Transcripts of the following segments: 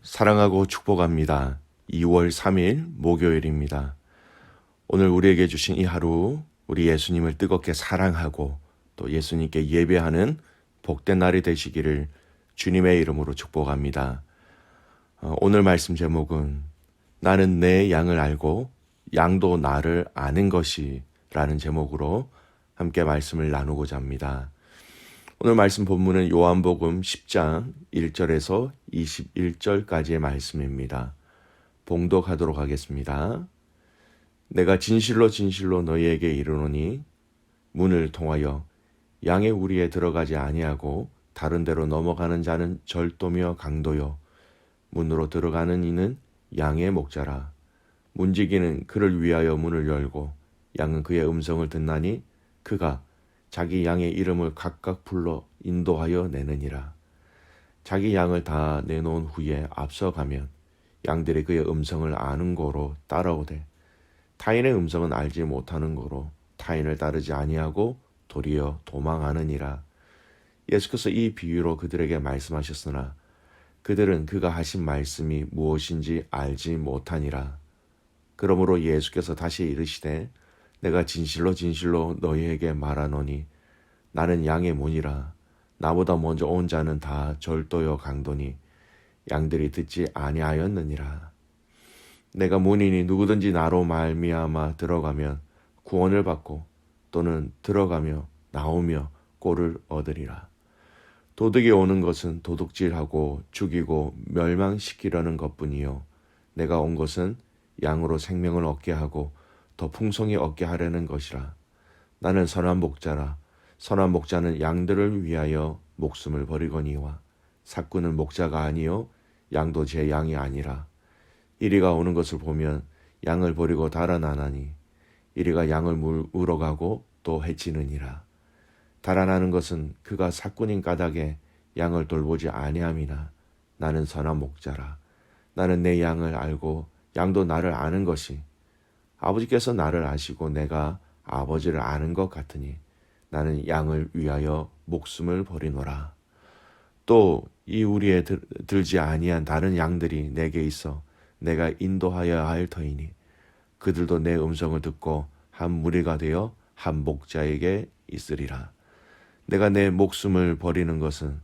사랑하고 축복합니다. 2월 3일 목요일입니다. 오늘 우리에게 주신 이 하루, 우리 예수님을 뜨겁게 사랑하고 또 예수님께 예배하는 복된 날이 되시기를 주님의 이름으로 축복합니다. 오늘 말씀 제목은 나는 내 양을 알고 양도 나를 아는 것이 라는 제목으로 함께 말씀을 나누고자 합니다. 오늘 말씀 본문은 요한복음 10장 1절에서 21절까지의 말씀입니다. 봉독하도록 하겠습니다. 내가 진실로 진실로 너희에게 이르노니 문을 통하여 양의 우리에 들어가지 아니하고 다른 데로 넘어가는 자는 절도며 강도요 문으로 들어가는 이는 양의 목자라. 문지기는 그를 위하여 문을 열고 양은 그의 음성을 듣나니 그가 자기 양의 이름을 각각 불러 인도하여 내느니라. 자기 양을 다 내놓은 후에 앞서가면 양들이 그의 음성을 아는 고로 따라오되 타인의 음성은 알지 못하는 고로 타인을 따르지 아니하고 도리어 도망하느니라. 예수께서 이 비유로 그들에게 말씀하셨으나 그들은 그가 하신 말씀이 무엇인지 알지 못하니라. 그러므로 예수께서 다시 이르시되 내가 진실로 진실로 너희에게 말하노니 나는 양의 문이라. 나보다 먼저 온 자는 다 절도요 강도니 양들이 듣지 아니하였느니라. 내가 문이니 누구든지 나로 말미암아 들어가면 구원을 받고 또는 들어가며 나오며 꼴을 얻으리라. 도둑이 오는 것은 도둑질하고 죽이고 멸망시키려는 것뿐이요 내가 온 것은 양으로 생명을 얻게 하고 더 풍성히 얻게 하려는 것이라. 나는 선한 목자라. 선한 목자는 양들을 위하여 목숨을 버리거니와 삭구는 목자가 아니요 양도 제 양이 아니라. 이리가 오는 것을 보면 양을 버리고 달아나나니 이리가 양을 물어가고 또 해치느니라. 달아나는 것은 그가 삭군인 까닭에 양을 돌보지 아니함이나 나는 선한 목자라. 나는 내 양을 알고 양도 나를 아는 것이 아버지께서 나를 아시고 내가 아버지를 아는 것 같으니 나는 양을 위하여 목숨을 버리노라. 또 이 우리에 들지 아니한 다른 양들이 내게 있어 내가 인도하여야 할 터이니 그들도 내 음성을 듣고 한 무리가 되어 한 목자에게 있으리라. 내가 내 목숨을 버리는 것은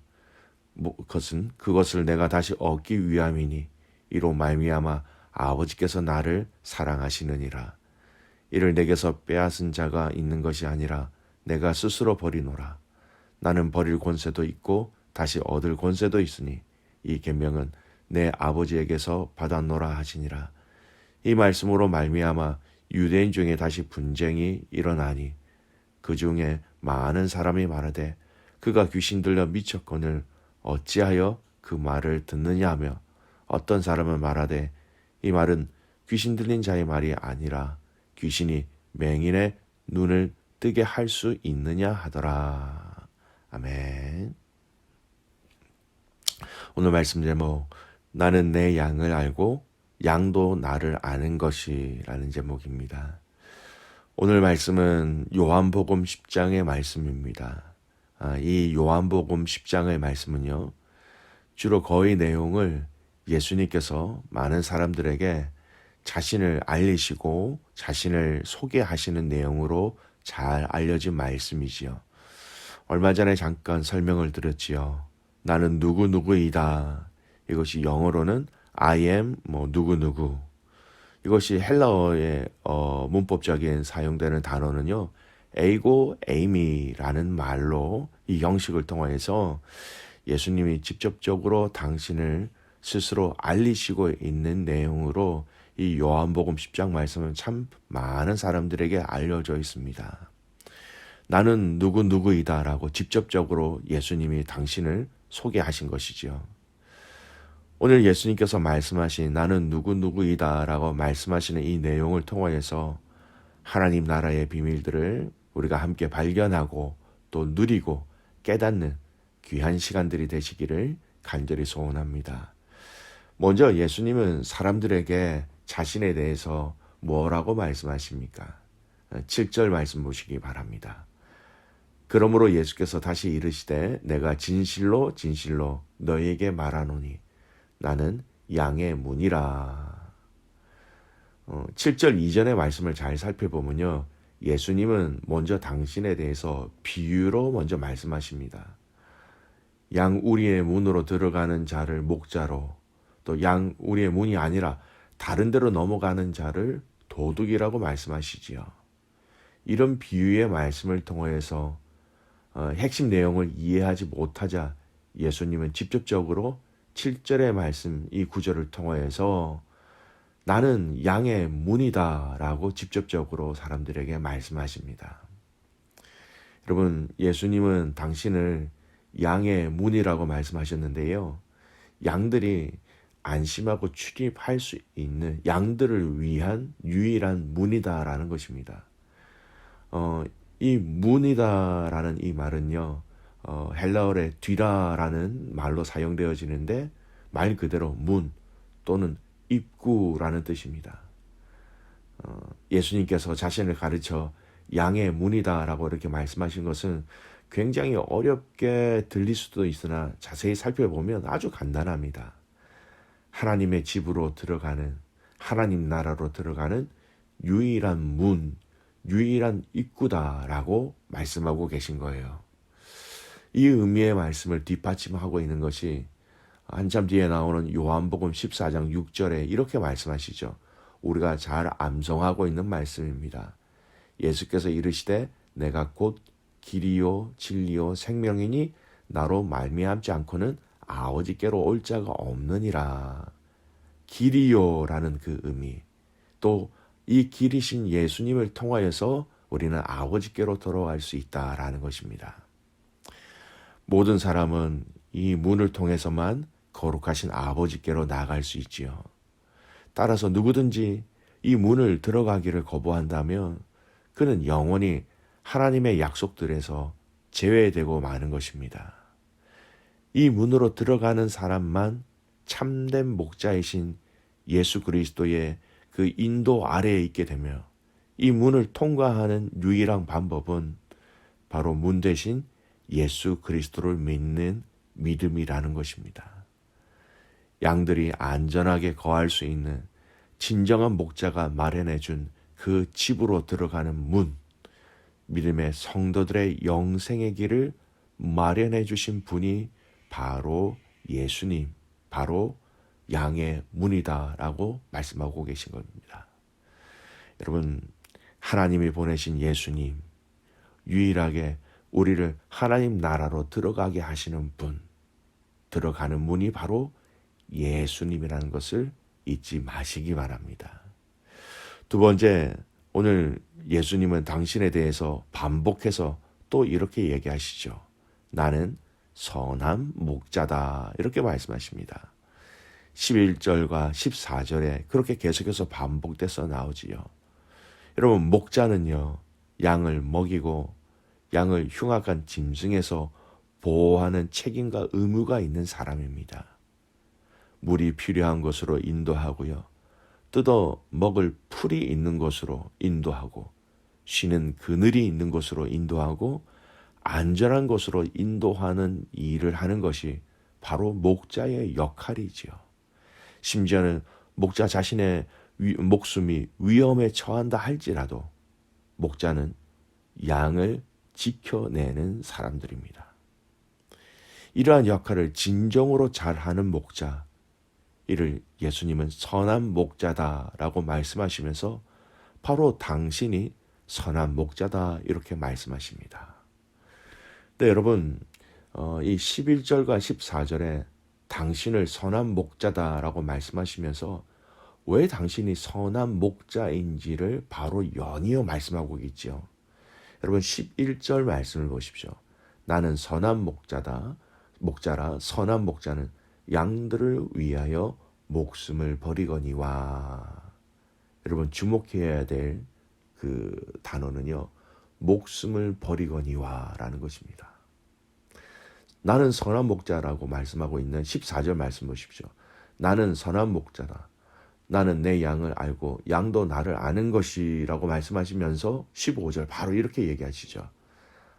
그것을 내가 다시 얻기 위함이니 이로 말미암아 아버지께서 나를 사랑하시느니라. 이를 내게서 빼앗은 자가 있는 것이 아니라 내가 스스로 버리노라. 나는 버릴 권세도 있고 다시 얻을 권세도 있으니 이 계명은 내 아버지에게서 받았노라 하시니라. 이 말씀으로 말미암아 유대인 중에 다시 분쟁이 일어나니 그 중에 많은 사람이 말하되 그가 귀신 들려 미쳤거늘 어찌하여 그 말을 듣느냐 하며 어떤 사람은 말하되 이 말은 귀신 들린 자의 말이 아니라 귀신이 맹인의 눈을 뜨게 할 수 있느냐 하더라. 아멘. 오늘 말씀 제목 나는 내 양을 알고 양도 나를 아는 것이라는 제목입니다. 오늘 말씀은 요한복음 10장의 말씀입니다. 이 요한복음 10장의 말씀은요, 주로 거의 내용을 예수님께서 많은 사람들에게 자신을 알리시고 자신을 소개하시는 내용으로 잘 알려진 말씀이지요. 얼마 전에 잠깐 설명을 드렸지요. 나는 누구누구이다. 이것이 영어로는 I am 누구누구. 이것이 헬라어의 문법적인 사용되는 단어는요. 에이고 에이미라는 말로 이 형식을 통해서 예수님이 직접적으로 당신을 스스로 알리시고 있는 내용으로 이 요한복음 10장 말씀은 참 많은 사람들에게 알려져 있습니다. 나는 누구누구이다 라고 직접적으로 예수님이 당신을 소개하신 것이지요. 오늘 예수님께서 말씀하신 나는 누구누구이다 라고 말씀하시는 이 내용을 통하여서 하나님 나라의 비밀들을 우리가 함께 발견하고 또 누리고 깨닫는 귀한 시간들이 되시기를 간절히 소원합니다. 먼저 예수님은 사람들에게 자신에 대해서 뭐라고 말씀하십니까? 7절 말씀 보시기 바랍니다. 그러므로 예수께서 다시 이르시되 내가 진실로 진실로 너희에게 말하노니 나는 양의 문이라. 7절 이전의 말씀을 잘 살펴보면요. 예수님은 먼저 당신에 대해서 비유로 먼저 말씀하십니다. 양 우리의 문으로 들어가는 자를 목자로, 또 양 우리의 문이 아니라 다른 데로 넘어가는 자를 도둑이라고 말씀하시지요. 이런 비유의 말씀을 통해서 핵심 내용을 이해하지 못하자 예수님은 직접적으로 7절의 말씀 이 구절을 통해서 나는 양의 문이다 라고 직접적으로 사람들에게 말씀하십니다. 여러분, 예수님은 당신을 양의 문이라고 말씀하셨는데요. 양들이 안심하고 출입할 수 있는 양들을 위한 유일한 문이다라는 것입니다. 이 문이다라는 이 말은요, 헬라어의 뒤라라는 말로 사용되어지는데 말 그대로 문 또는 입구라는 뜻입니다. 예수님께서 자신을 가르쳐 양의 문이다라고 이렇게 말씀하신 것은 굉장히 어렵게 들릴 수도 있으나 자세히 살펴보면 아주 간단합니다. 하나님의 집으로 들어가는, 하나님 나라로 들어가는 유일한 문, 유일한 입구다라고 말씀하고 계신 거예요. 이 의미의 말씀을 뒷받침하고 있는 것이 한참 뒤에 나오는 요한복음 14장 6절에 이렇게 말씀하시죠. 우리가 잘 암송하고 있는 말씀입니다. 예수께서 이르시되 내가 곧 길이요 진리요 생명이니 나로 말미암지 않고는 아버지께로 올 자가 없느니라. 길이요라는 그 의미, 또 이 길이신 예수님을 통하여서 우리는 아버지께로 돌아갈 수 있다라는 것입니다. 모든 사람은 이 문을 통해서만 거룩하신 아버지께로 나아갈 수 있지요. 따라서 누구든지 이 문을 들어가기를 거부한다면 그는 영원히 하나님의 약속들에서 제외되고 마는 것입니다. 이 문으로 들어가는 사람만 참된 목자이신 예수 그리스도의 그 인도 아래에 있게 되며 이 문을 통과하는 유일한 방법은 바로 문 대신 예수 그리스도를 믿는 믿음이라는 것입니다. 양들이 안전하게 거할 수 있는 진정한 목자가 마련해 준 그 집으로 들어가는 문, 믿음의 성도들의 영생의 길을 마련해 주신 분이 바로 예수님, 바로 양의 문이다라고 말씀하고 계신 겁니다. 여러분, 하나님이 보내신 예수님, 유일하게 우리를 하나님 나라로 들어가게 하시는 분, 들어가는 문이 바로 예수님이라는 것을 잊지 마시기 바랍니다. 두 번째, 오늘 예수님은 당신에 대해서 반복해서 또 이렇게 얘기하시죠. 나는 선한 목자다 이렇게 말씀하십니다. 11절과 14절에 그렇게 계속해서 반복돼서 나오지요. 여러분, 목자는요, 양을 먹이고 양을 흉악한 짐승에서 보호하는 책임과 의무가 있는 사람입니다. 물이 필요한 곳으로 인도하고요. 뜯어 먹을 풀이 있는 곳으로 인도하고 쉬는 그늘이 있는 곳으로 인도하고 안전한 곳으로 인도하는 일을 하는 것이 바로 목자의 역할이지요. 심지어는 목자 자신의 목숨이 위험에 처한다 할지라도 목자는 양을 지켜내는 사람들입니다. 이러한 역할을 진정으로 잘하는 목자, 이를 예수님은 선한 목자다라고 말씀하시면서 바로 당신이 선한 목자다 이렇게 말씀하십니다. 네, 여러분, 이 11절과 14절에 당신을 선한 목자다라고 말씀하시면서 왜 당신이 선한 목자인지를 바로 연이어 말씀하고 있지요. 여러분, 11절 말씀을 보십시오. 나는 선한 목자라. 선한 목자는 양들을 위하여 목숨을 버리거니와. 여러분, 주목해야 될 그 단어는요, 목숨을 버리거니와 라는 것입니다. 나는 선한 목자라고 말씀하고 있는 14절 말씀 보십시오. 나는 선한 목자다. 나는 내 양을 알고 양도 나를 아는 것이라고 말씀하시면서 15절 바로 이렇게 얘기하시죠.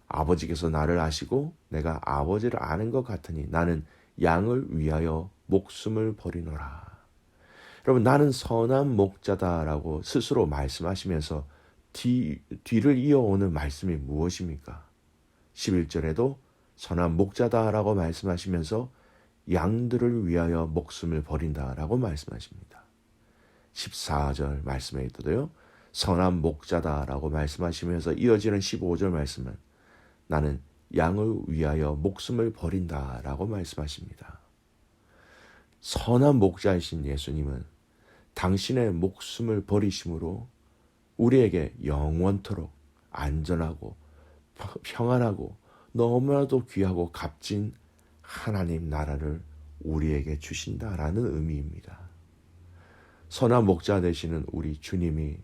아버지께서 나를 아시고 내가 아버지를 아는 것 같으니 나는 양을 위하여 목숨을 버리노라. 여러분, 나는 선한 목자다라고 스스로 말씀하시면서 뒤를 이어오는 말씀이 무엇입니까? 11절에도 선한 목자다라고 말씀하시면서 양들을 위하여 목숨을 버린다라고 말씀하십니다. 14절 말씀에도요, 선한 목자다라고 말씀하시면서 이어지는 15절 말씀은 나는 양을 위하여 목숨을 버린다라고 말씀하십니다. 선한 목자이신 예수님은 당신의 목숨을 버리심으로 우리에게 영원토록 안전하고 평안하고 너무나도 귀하고 값진 하나님 나라를 우리에게 주신다라는 의미입니다. 선한 목자 되시는 우리 주님이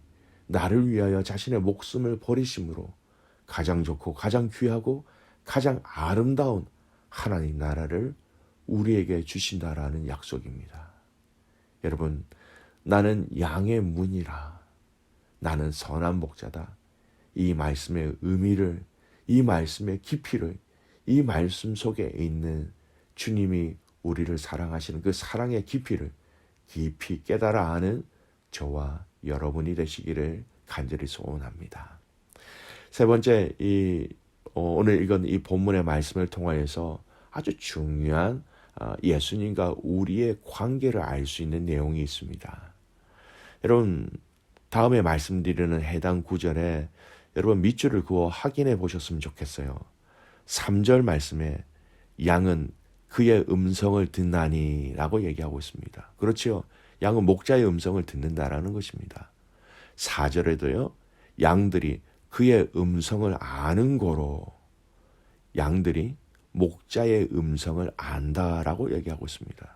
나를 위하여 자신의 목숨을 버리심으로 가장 좋고 가장 귀하고 가장 아름다운 하나님 나라를 우리에게 주신다라는 약속입니다. 여러분, 나는 양의 문이라, 나는 선한 목자다. 이 말씀의 의미를, 이 말씀의 깊이를, 이 말씀 속에 있는 주님이 우리를 사랑하시는 그 사랑의 깊이를 깊이 깨달아 아는 저와 여러분이 되시기를 간절히 소원합니다. 세 번째, 오늘 읽은 이 본문의 말씀을 통하여서 아주 중요한 예수님과 우리의 관계를 알 수 있는 내용이 있습니다. 여러분, 다음에 말씀드리는 해당 구절에 여러분 밑줄을 그어 확인해 보셨으면 좋겠어요. 3절 말씀에 양은 그의 음성을 듣나니 라고 얘기하고 있습니다. 그렇죠. 양은 목자의 음성을 듣는다라는 것입니다. 4절에도요. 양들이 그의 음성을 아는 거로 양들이 목자의 음성을 안다라고 얘기하고 있습니다.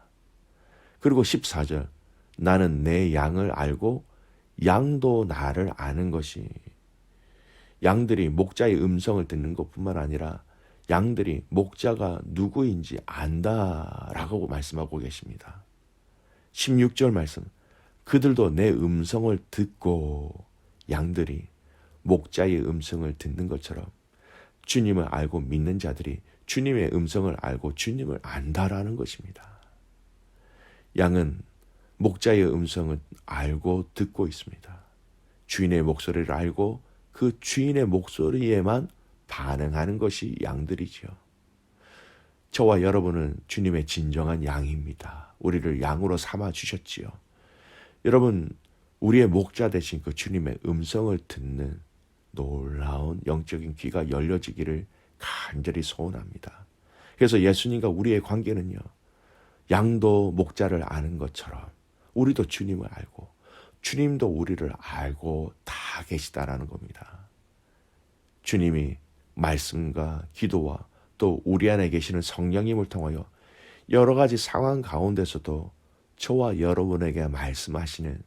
그리고 14절 나는 내 양을 알고 양도 나를 아는 것이, 양들이 목자의 음성을 듣는 것뿐만 아니라 양들이 목자가 누구인지 안다라고 말씀하고 계십니다. 16절 말씀, 그들도 내 음성을 듣고, 양들이 목자의 음성을 듣는 것처럼 주님을 알고 믿는 자들이 주님의 음성을 알고 주님을 안다라는 것입니다. 양은 목자의 음성을 알고 듣고 있습니다. 주인의 목소리를 알고 그 주인의 목소리에만 반응하는 것이 양들이죠. 저와 여러분은 주님의 진정한 양입니다. 우리를 양으로 삼아 주셨지요. 여러분, 우리의 목자 되신 그 주님의 음성을 듣는 놀라운 영적인 귀가 열려지기를 간절히 소원합니다. 그래서 예수님과 우리의 관계는요, 양도 목자를 아는 것처럼 우리도 주님을 알고 주님도 우리를 알고 다 계시다라는 겁니다. 주님이 말씀과 기도와 또 우리 안에 계시는 성령님을 통하여 여러 가지 상황 가운데서도 저와 여러분에게 말씀하시는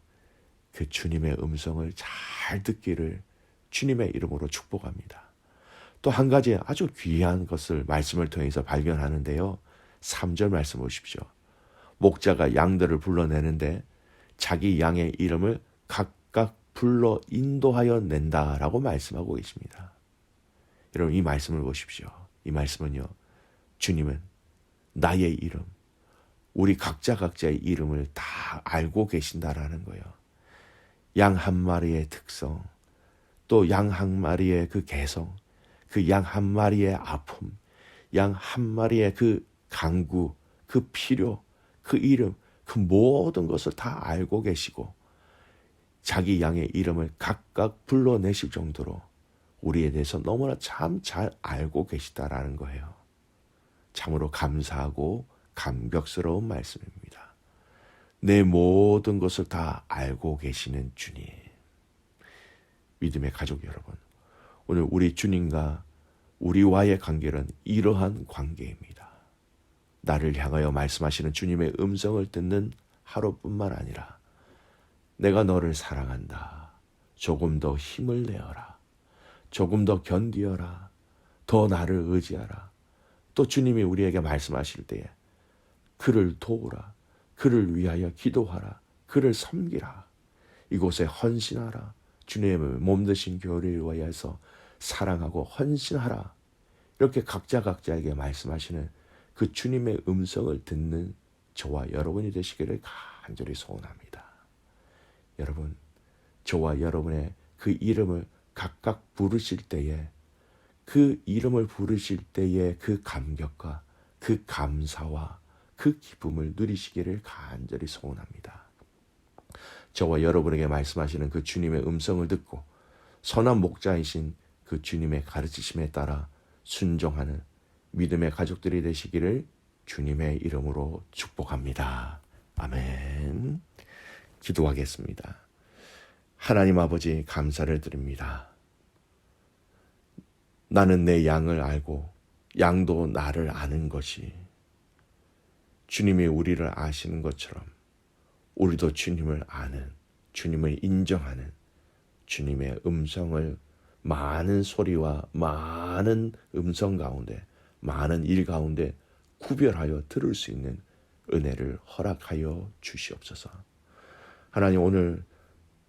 그 주님의 음성을 잘 듣기를 주님의 이름으로 축복합니다. 또 한 가지 아주 귀한 것을 말씀을 통해서 발견하는데요. 3절 말씀 보십시오. 목자가 양들을 불러내는데 자기 양의 이름을 각각 불러 인도하여 낸다라고 말씀하고 계십니다. 여러분, 이 말씀을 보십시오. 이 말씀은요, 주님은 나의 이름, 우리 각자의 이름을 다 알고 계신다라는 거예요. 양 한 마리의 특성, 또 양 한 마리의 그 개성, 그 양 한 마리의 아픔, 양 한 마리의 그 간구, 그 필요, 그 이름, 그 모든 것을 다 알고 계시고 자기 양의 이름을 각각 불러내실 정도로 우리에 대해서 너무나 참 잘 알고 계시다라는 거예요. 참으로 감사하고 감격스러운 말씀입니다. 내 모든 것을 다 알고 계시는 주님. 믿음의 가족 여러분, 오늘 우리 주님과 우리와의 관계는 이러한 관계입니다. 나를 향하여 말씀하시는 주님의 음성을 듣는 하루뿐만 아니라 내가 너를 사랑한다. 조금 더 힘을 내어라. 조금 더 견디어라. 더 나를 의지하라. 또 주님이 우리에게 말씀하실 때에 그를 도우라. 그를 위하여 기도하라. 그를 섬기라. 이곳에 헌신하라. 주님의 몸 되신 교회를 위하여서 사랑하고 헌신하라. 이렇게 각자에게 말씀하시는 그 주님의 음성을 듣는 저와 여러분이 되시기를 간절히 소원합니다. 여러분, 저와 여러분의 그 이름을 각각 부르실 때에 그 이름을 부르실 때의 그 감격과 그 감사와 그 기쁨을 누리시기를 간절히 소원합니다. 저와 여러분에게 말씀하시는 그 주님의 음성을 듣고 선한 목자이신 그 주님의 가르치심에 따라 순종하는 믿음의 가족들이 되시기를 주님의 이름으로 축복합니다. 아멘. 기도하겠습니다. 하나님 아버지, 감사를 드립니다. 나는 내 양을 알고 양도 나를 아는 것이 주님이 우리를 아시는 것처럼 우리도 주님을 아는, 주님을 인정하는 주님의 음성을 많은 소리와 많은 음성 가운데, 많은 일 가운데 구별하여 들을 수 있는 은혜를 허락하여 주시옵소서. 하나님, 오늘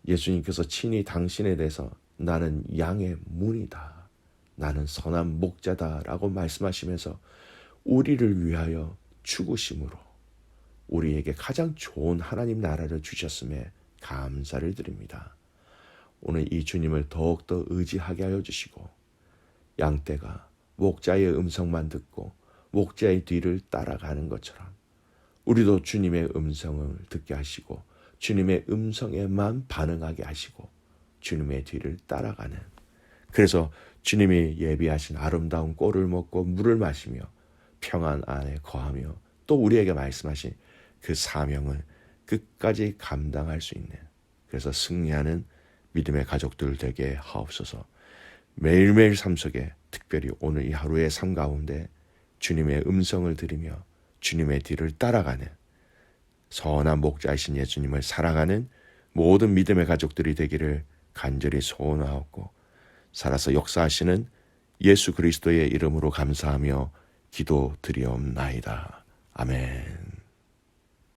예수님께서 친히 당신에 대해서 나는 양의 문이다, 나는 선한 목자다라고 말씀하시면서 우리를 위하여 죽으심으로 우리에게 가장 좋은 하나님 나라를 주셨음에 감사를 드립니다. 오늘 이 주님을 더욱더 의지하게 하여 주시고 양떼가 목자의 음성만 듣고 목자의 뒤를 따라가는 것처럼 우리도 주님의 음성을 듣게 하시고 주님의 음성에만 반응하게 하시고 주님의 뒤를 따라가는, 그래서 주님이 예비하신 아름다운 꼴을 먹고 물을 마시며 평안 안에 거하며 또 우리에게 말씀하신 그 사명을 끝까지 감당할 수 있는, 그래서 승리하는 믿음의 가족들 되게 하옵소서. 매일매일 삶 속에 특별히 오늘 이 하루의 삶 가운데 주님의 음성을 들으며 주님의 뒤를 따라가는 선한 목자이신 예수님을 사랑하는 모든 믿음의 가족들이 되기를 간절히 소원하옵고 살아서 역사하시는 예수 그리스도의 이름으로 감사하며 기도드리옵나이다. 아멘.